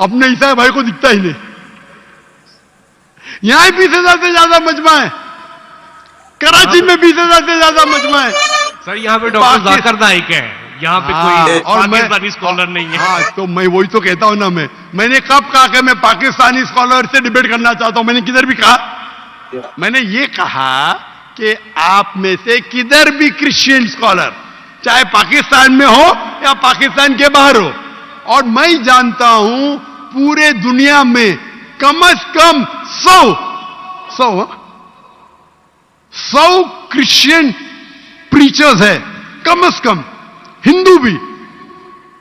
अपने ईसाई भाई को दिखता ही नहीं। यहां 20,000 से ज्यादा मजमा है, कराची में 20,000 से ज्यादा मजमा है। सर यहाँ पे डॉक्टर जाकिर नाइक है, यहाँ पे कोई और मैं पाकिस्तानी स्कॉलर नहीं है। हाँ, तो मैं वही तो कहता हूं ना, मैंने कब कहा कि मैं पाकिस्तानी स्कॉलर से डिबेट करना चाहता हूं? मैंने किधर भी कहा? मैंने ये कहा कि आप में से किधर भी क्रिश्चियन स्कॉलर, चाहे पाकिस्तान में हो या पाकिस्तान के बाहर हो, और मैं जानता हूं पूरे दुनिया में कम से कम 100 क्रिश्चियन प्रीचर्स है, कम से कम, हिंदू भी,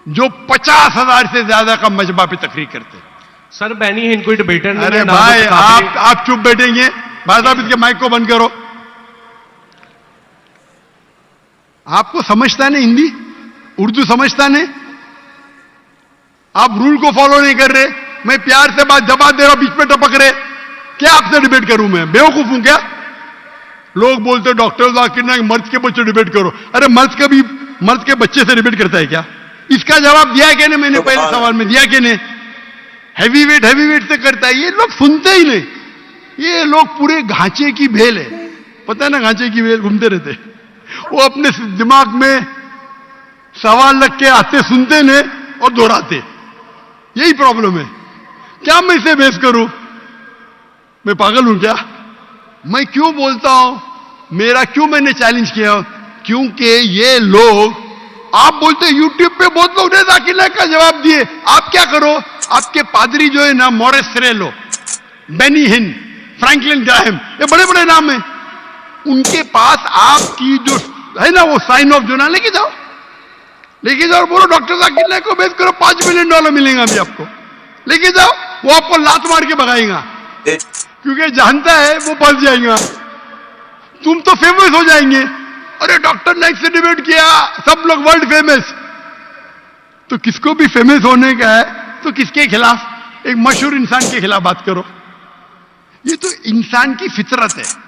जो 50,000 से ज्यादा का मजमा पे तकरीर करते हैं। सर बैनी हिंद कोई डिबेटर नहीं अरे है, ना भाई तो काफी- आप चुप बैठेंगे? भाई साहब इसके माइक को बंद करो। आपको समझता नहीं हिंदी, उर्दू समझता नहीं, आप रूल को फॉलो नहीं कर रहे। मैं प्यार से बात जवाब दे रहा हूं, बीच में टपक रहे। क्या आपसे डिबेट करूं? मैं बेवकूफ हूं क्या? लोग बोलते डॉक्टर जाकिर नाइक मर्द के बच्चे डिबेट करो। अरे मर्द के बच्चे से डिबेट करता है क्या? इसका जवाब दिया क्या नहीं? मैंने पहले सवाल में दिया कि नहीं? हैवी वेट से करता है। ये लोग सुनते ही नहीं। ये लोग पूरे घांचे की भेल है, पता है ना, घांचे की भेल घूमते रहते। वो अपने दिमाग में सवाल रख के आते, सुनते नहीं और दोहराते। यही प्रॉब्लम है। क्या मैं इसे बहस करूं? मैं पागल हूं क्या? मैं क्यों बोलता हूं? मैंने चैलेंज किया? क्योंकि ये लोग, आप बोलते यूट्यूब पे बहुत लोग ने जाकिर नाइक का जवाब दिए। आप क्या करो? आपके पादरी जो है ना, मॉरिस सिरेलो, बेनी हिन, फ्रैंकलिन ग्राहम, ये बड़े बड़े नाम हैं, उनके पास आपकी जो है ना वो साइन ऑफ जोना लेके जाओ और बोलो डॉक्टर जाकिर नाइक को बेस करो, $5 मिलियन मिलेगा अभी आपको। लेके जाओ, वो आपको लात मार के भगाएगा, क्योंकि जानता है वो फंस जाएगा। तुम तो फेमस हो जाएंगे। अरे डॉक्टर नाइक से डिबेट किया, सब लोग वर्ल्ड फेमस। तो किसको भी फेमस होने का है तो किसके खिलाफ? एक मशहूर इंसान के खिलाफ बात करो। ये तो इंसान की फितरत है।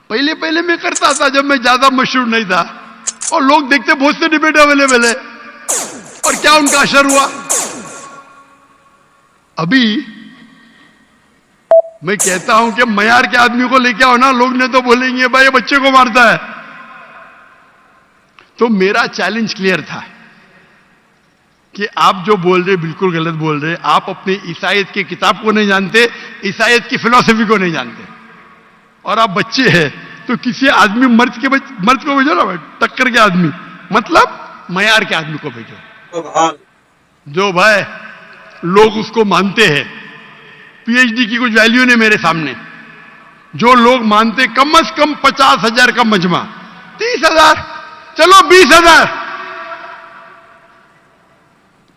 पहले मैं करता था जब मैं ज्यादा मशहूर नहीं था, और लोग देखते बहुत से डिबेट अवेलेबल है, और क्या उनका असर हुआ? अभी मैं कहता हूं कि मयार के आदमी को लेके आओ ना, लोग ने तो बोलेंगे भाई ये बच्चे को मारता है। तो मेरा चैलेंज क्लियर था कि आप जो बोल रहे बिल्कुल गलत बोल रहे। आप अपने ईसाईयत की किताब को नहीं जानते, ईसाईयत की फिलॉसफी को नहीं जानते, और आप बच्चे हैं। तो किसी आदमी मर्द को भेजो ना, टक्कर के आदमी, मतलब मयार के आदमी को भेजो, जो भाई लोग उसको मानते हैं। पीएचडी की कुछ वैल्यू नहीं मेरे सामने। जो लोग मानते कम से कम 50,000 का मजमा, 30,000, चलो 20,000।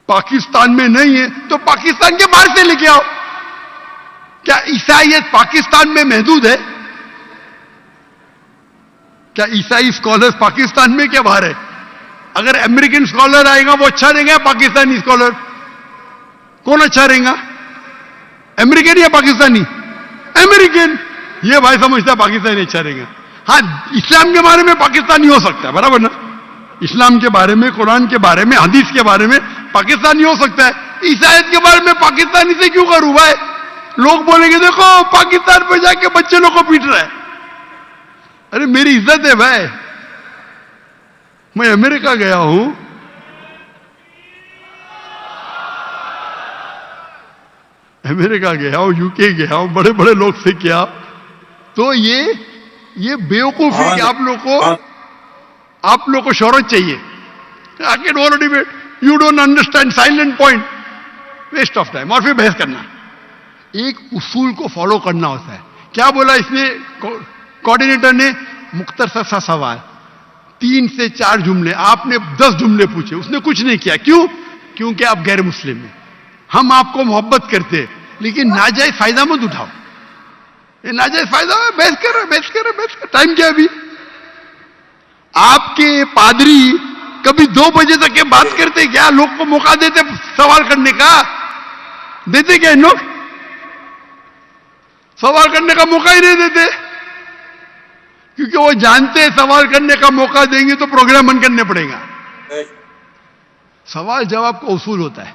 पाकिस्तान में नहीं है तो पाकिस्तान के बाहर से लेके आओ। क्या ईसाईयत पाकिस्तान में महदूद है? क्या ईसाई स्कॉलर्स पाकिस्तान में क्या बाहर है? अगर अमेरिकन स्कॉलर आएगा वो अच्छा रहेगा, पाकिस्तानी स्कॉलर कौन अच्छा रहेगा? अमेरिकन या पाकिस्तानी? अमेरिकन। ये भाई समझता पाकिस्तानी अच्छा रहेगा। हाँ, इस्लाम के बारे में पाकिस्तानी हो सकता है, बराबर ना? इस्लाम के बारे में, कुरान के बारे में, हदीस के बारे में पाकिस्तानी हो सकता है। ईसाईयत के बारे में पाकिस्तानी से क्यों करूं भाई? लोग बोलेंगे देखो पाकिस्तान पे जाके बच्चे लोग को पीट रहा है। अरे मेरी इज्जत है भाई, मैं अमेरिका गया हूं, यूके गया हूं, बड़े बड़े लोग से किया। तो ये बेवकूफ है कि आप लोग को शोहरत चाहिए। आके don't debate, you don't understand, silent point, waste of time. और फिर बहस करना। एक उसूल को फॉलो करना होता है। क्या बोला इसने कोऑर्डिनेटर ने? मुख्तसर सा सवाल, 3 से 4 जुमले, आपने 10 जुमले पूछे, उसने कुछ नहीं किया। क्यों? क्योंकि आप गैर मुस्लिम हैं। हम आपको मोहब्बत करते, लेकिन नाजायज फायदा मत उठाओ। ये नाजायज फायदा है, बहस कर। टाइम क्या अभी? आपके पादरी कभी 2 बजे तक के बात करते क्या? लोग को मौका देते सवाल करने का? देते क्या इन लोग? सवाल करने का मौका ही नहीं देते, क्योंकि वो जानते हैं सवाल करने का मौका देंगे तो प्रोग्राम बंद करने पड़ेगा। सवाल जवाब का उसूल होता है।